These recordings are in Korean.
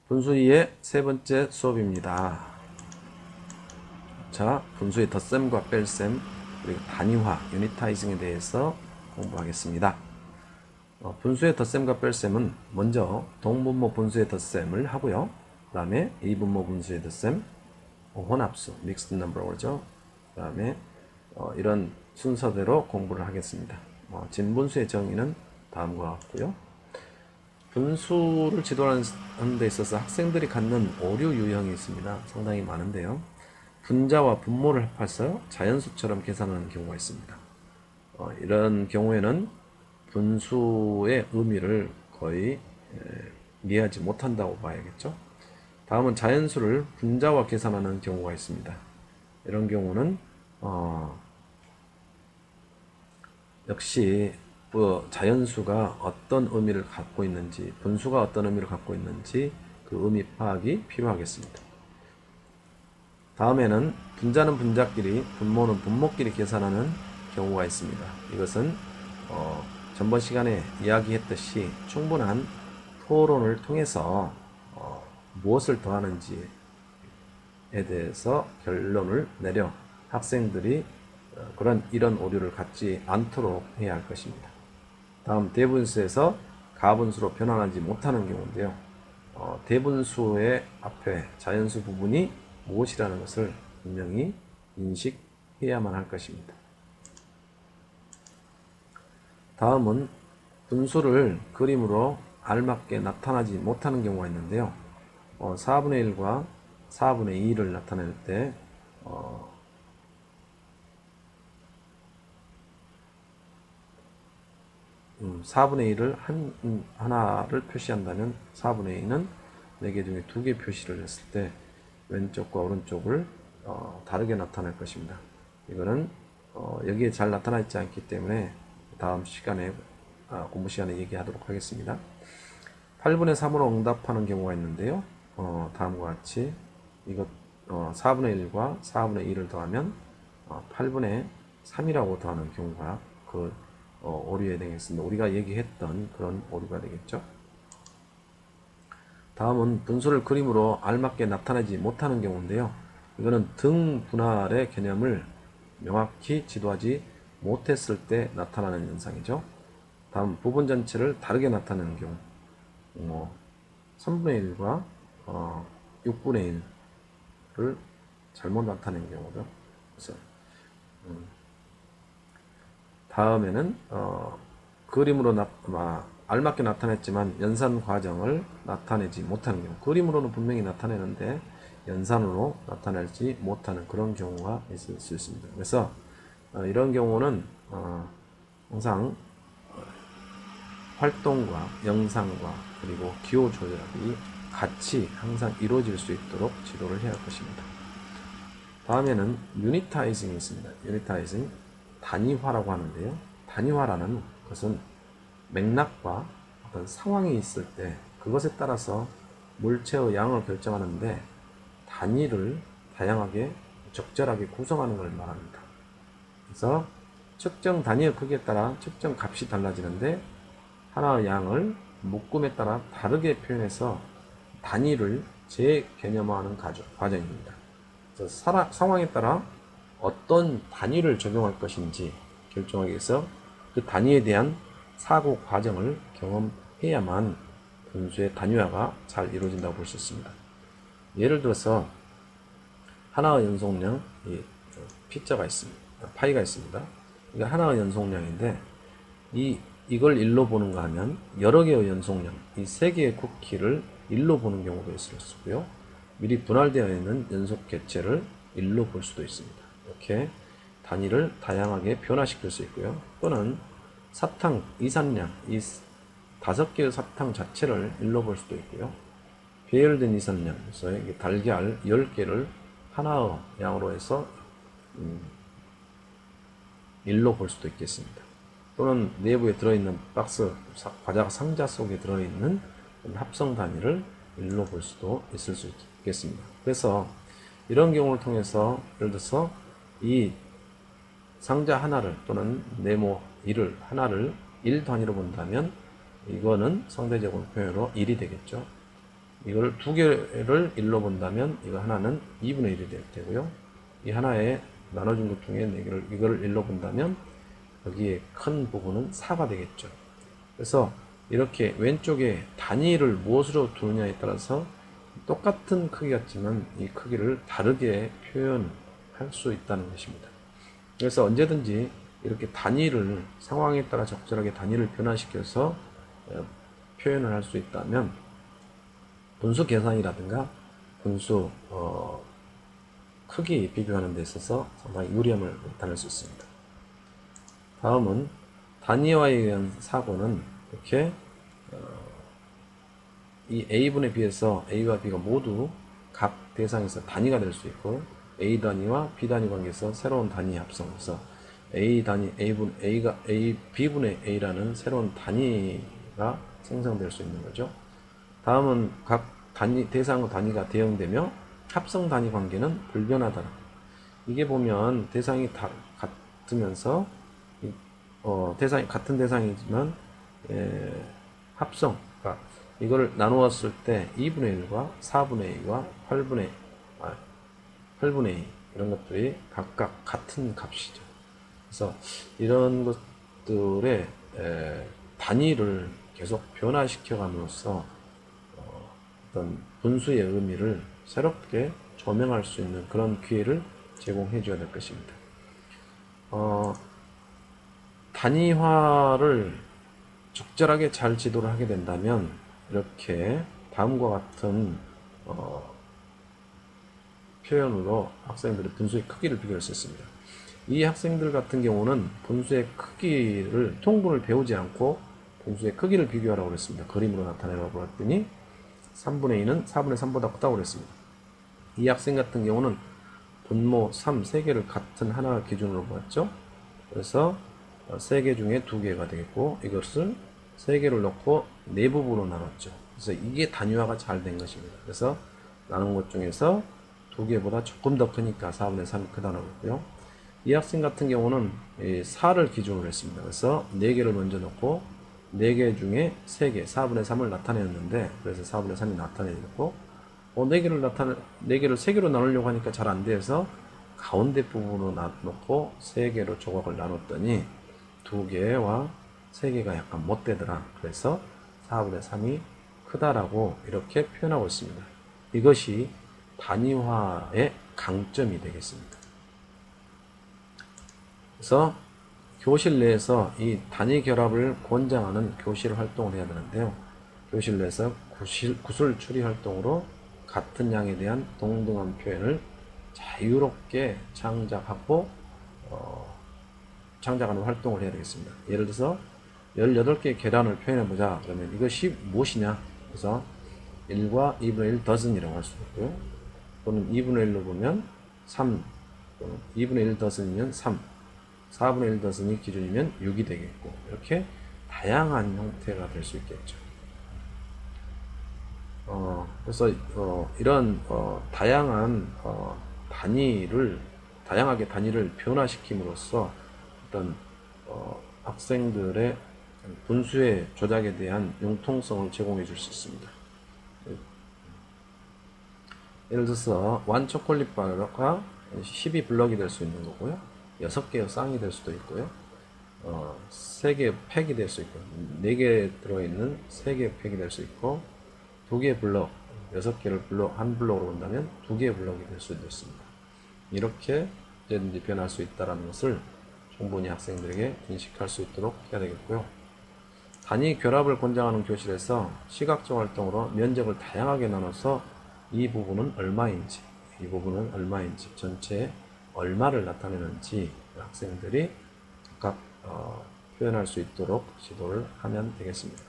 분수의 세 번째 수업입니다. 자, 분수의 덧셈과 뺄셈, 그리고 단위화, 유니타이징에 대해서 공부하겠습니다. 분수의 덧셈과 뺄셈은 먼저 동분모 분수의 덧셈을 하고요. 그 다음에 이분모 분수의 덧셈, 혼합수, 믹스드 넘버죠. 그 다음에 이런 순서대로 공부를 하겠습니다. 진분수의 정의는 다음과 같고요. 분수를 지도하는 데 있어서 학생들이 갖는 오류 유형이 있습니다. 상당히 많은데요. 분자와 분모를 합해서 자연수처럼 계산하는 경우가 있습니다. 이런 경우에는 분수의 의미를 거의 이해하지 못한다고 봐야겠죠. 다음은 자연수를 분자와 계산하는 경우가 있습니다. 이런 경우는 역시 자연수가 어떤 의미를 갖고 있는지, 분수가 어떤 의미를 갖고 있는지 그 의미 파악이 필요하겠습니다. 다음에는 분자는 분자끼리, 분모는 분모끼리 계산하는 경우가 있습니다. 이것은 전번 시간에 이야기했듯이 충분한 토론을 통해서 무엇을 더하는지에 대해서 결론을 내려 학생들이 이런 오류를 갖지 않도록 해야 할 것입니다. 다음 대분수에서 가분수로 변환하지 못하는 경우인데요. 대분수의 앞에 자연수 부분이 무엇이라는 것을 분명히 인식해야만 할 것입니다. 다음은 분수를 그림으로 알맞게 나타나지 못하는 경우가 있는데요. 4분의 1과 4분의 2를 나타낼 때 4분의 1을 하나를 표시한다면 4분의 2는 4개 중에 2개 표시를 했을 때 왼쪽과 오른쪽을 다르게 나타낼 것입니다. 이거는 여기에 잘 나타나 있지 않기 때문에 다음 시간에 공부 시간에 얘기하도록 하겠습니다. 8분의 3으로 응답하는 경우가 있는데요. 다음과 같이 이것 4분의 1과 4분의 2를 더하면 8분의 3이라고 더하는 경우가 오류에 되겠습니다. 우리가 얘기했던 그런 오류가 되겠죠. 다음은 분수를 그림으로 알맞게 나타내지 못하는 경우인데요. 이거는 등 분할의 개념을 명확히 지도하지 못했을 때 나타나는 현상이죠. 다음 부분 전체를 다르게 나타내는 경우 3분의 1과 6분의 1을 잘못 나타낸 경우죠. 그래서 다음에는 그림으로 알맞게 나타냈지만 연산 과정을 나타내지 못하는 경우, 그림으로는 분명히 나타내는데 연산으로 나타내지 못하는 그런 경우가 있을 수 있습니다. 그래서 이런 경우는 항상 활동과 영상과 그리고 기호 조절이 같이 항상 이루어질 수 있도록 지도를 해야 할 것입니다. 다음에는 유니타이징이 있습니다. 유니타이징, 단위화라고 하는데요. 단위화라는 것은 맥락과 어떤 상황이 있을 때 그것에 따라서 물체의 양을 결정하는데 단위를 다양하게 적절하게 구성하는 걸 말합니다. 그래서 측정 단위의 크기에 따라 측정 값이 달라지는데 하나의 양을 묶음에 따라 다르게 표현해서 단위를 재개념화하는 과정입니다. 그래서 상황에 따라 어떤 단위를 적용할 것인지 결정하기 위해서 그 단위에 대한 사고 과정을 경험해야만 분수의 단위화가 잘 이루어진다고 볼 수 있습니다. 예를 들어서 하나의 연속량, P자가 있습니다. 파이가 있습니다. 이게 하나의 연속량인데 이걸 1로 보는가 하면 여러 개의 연속량, 이 3개의 쿠키를 1로 보는 경우도 있을 수 있고요. 미리 분할되어 있는 연속 객체를 1로 볼 수도 있습니다. 이렇게 단위를 다양하게 변화시킬 수 있고요. 또는 사탕, 이산량, 이 5개의 사탕 자체를 1로 볼 수도 있고요. 배열된 이산량, 그래서 달걀 10개를 하나의 양으로 해서 1로 볼 수도 있겠습니다. 또는 내부에 들어있는 박스, 과자 상자 속에 들어있는 합성 단위를 1로 볼 수도 있을 수 있겠습니다. 그래서 이런 경우를 통해서 예를 들어서 이 상자 하나를 또는 네모 1을 하나를 1 단위로 본다면 이거는 상대적으로 표현으로 1이 되겠죠. 이걸 두 개를 1로 본다면 이거 하나는 2분의 1이 될 테고요. 이 하나에 나눠준 것 중에 이거를 1로 본다면 여기에 큰 부분은 4가 되겠죠. 그래서 이렇게 왼쪽에 단위를 무엇으로 두느냐에 따라서 똑같은 크기 같지만 이 크기를 다르게 표현할 수 있다는 것입니다. 그래서 언제든지 이렇게 단위를 상황에 따라 적절하게 단위를 변화시켜서 표현을 할 수 있다면 분수 계산이라든가 분수 크기 비교하는 데 있어서 상당히 유리함을 나타낼 수 있습니다. 다음은 단위화에 의한 사고는 이렇게 이 A분에 비해서 A와 B가 모두 각 대상에서 단위가 될 수 있고 A 단위와 B 단위 관계에서 새로운 단위 합성해서 A 단위 A가 B분의 A라는 새로운 단위가 생성될 수 있는 거죠. 다음은 각 대상의 단위가 대응되며 합성 단위 관계는 불변하다. 이게 보면 대상이 다 같으면서 대상이 같은 대상이지만 합성, 그러니까 이거를 나누었을 때 2분의 1과 4분의 2와 8분의 2 이런 것들이 각각 같은 값이죠. 그래서 이런 것들의 단위를 계속 변화시켜 감으로써 어떤 분수의 의미를 새롭게 조명할 수 있는 그런 기회를 제공해 줘야 될 것입니다. 단위화를 적절하게 잘 지도를 하게 된다면 이렇게 다음과 같은 표현으로 학생들의 분수의 크기를 비교할 수 있습니다. 이 학생들 같은 경우는 분수의 크기를 통분을 배우지 않고 분수의 크기를 비교하라고 그랬습니다. 그림으로 나타내라고 했더니 3분의 2는 4분의 3보다 크다고 그랬습니다. 이 학생 같은 경우는 분모 3, 3개를 같은 하나 기준으로 보았죠. 그래서 3개 중에 2개가 되겠고 이것을 3개를 넣고 4부분으로 나눴죠. 그래서 이게 단위화가 잘 된 것입니다. 그래서 나눈 것 중에서 2개보다 조금 더 크니까 4분의 3이 크다는 거고요. 이 학생 같은 경우는 4를 기준으로 했습니다. 그래서 4개를 먼저 넣고 4개 중에 3개, 4분의 3을 나타내었는데 그래서 4분의 3이 나타내졌고 4개를 3개로 나누려고 하니까 잘 안 돼서 가운데 부분으로 놓고 3개로 조각을 나눴더니 2개와 3개가 약간 못되더라. 그래서 4분의 3이 크다라고 이렇게 표현하고 있습니다. 이것이 단위화의 강점이 되겠습니다. 그래서 교실 내에서 이 단위 결합을 권장하는 교실 활동을 해야 되는데요. 교실 내에서 구술 추리 활동으로 같은 양에 대한 동등한 표현을 자유롭게 창작하는 활동을 해야 되겠습니다. 예를 들어서 18개의 계란을 표현해보자. 그러면 이것이 무엇이냐? 그래서 1과 2분의 1 더즌이라고 할 수 있고요. 또는 2분의 1로 보면 3, 또는 2분의 1 더즌이면 3, 4분의 1 더즌이 기준이면 6이 되겠고 이렇게 다양한 형태가 될 수 있겠죠. 그래서 이런 다양한 다양하게 단위를 변화시킴으로써 어떤 학생들의 분수의 조작에 대한 융통성을 제공해 줄 수 있습니다. 예를 들어서 완 초콜릿 바가 12블럭이 될 수 있는 거고요. 6개의 쌍이 될 수도 있고요. 3개의 팩이 될 수 있고 4개 들어있는 3개의 팩이 될 수 있고 2개의 블럭, 6개를 한 블럭으로 본다면 2개의 블럭이 될 수도 있습니다. 이렇게 언제든지 변할 수 있다는 것을 충분히 학생들에게 인식할 수 있도록 해야 되겠고요. 단위 결합을 권장하는 교실에서 시각적 활동으로 면적을 다양하게 나눠서 이 부분은 얼마인지, 이 부분은 얼마인지, 전체에 얼마를 나타내는지 학생들이 각각 표현할 수 있도록 지도를 하면 되겠습니다.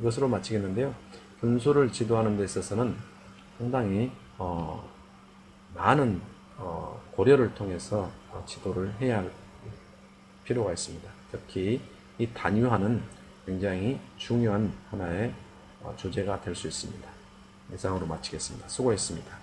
이것으로 마치겠는데요. 분수를 지도하는 데 있어서는 상당히 많은 고려를 통해서 지도를 해야 할 필요가 있습니다. 특히 이 단위화는 굉장히 중요한 하나의 주제가 될 수 있습니다. 이상으로 마치겠습니다. 수고했습니다.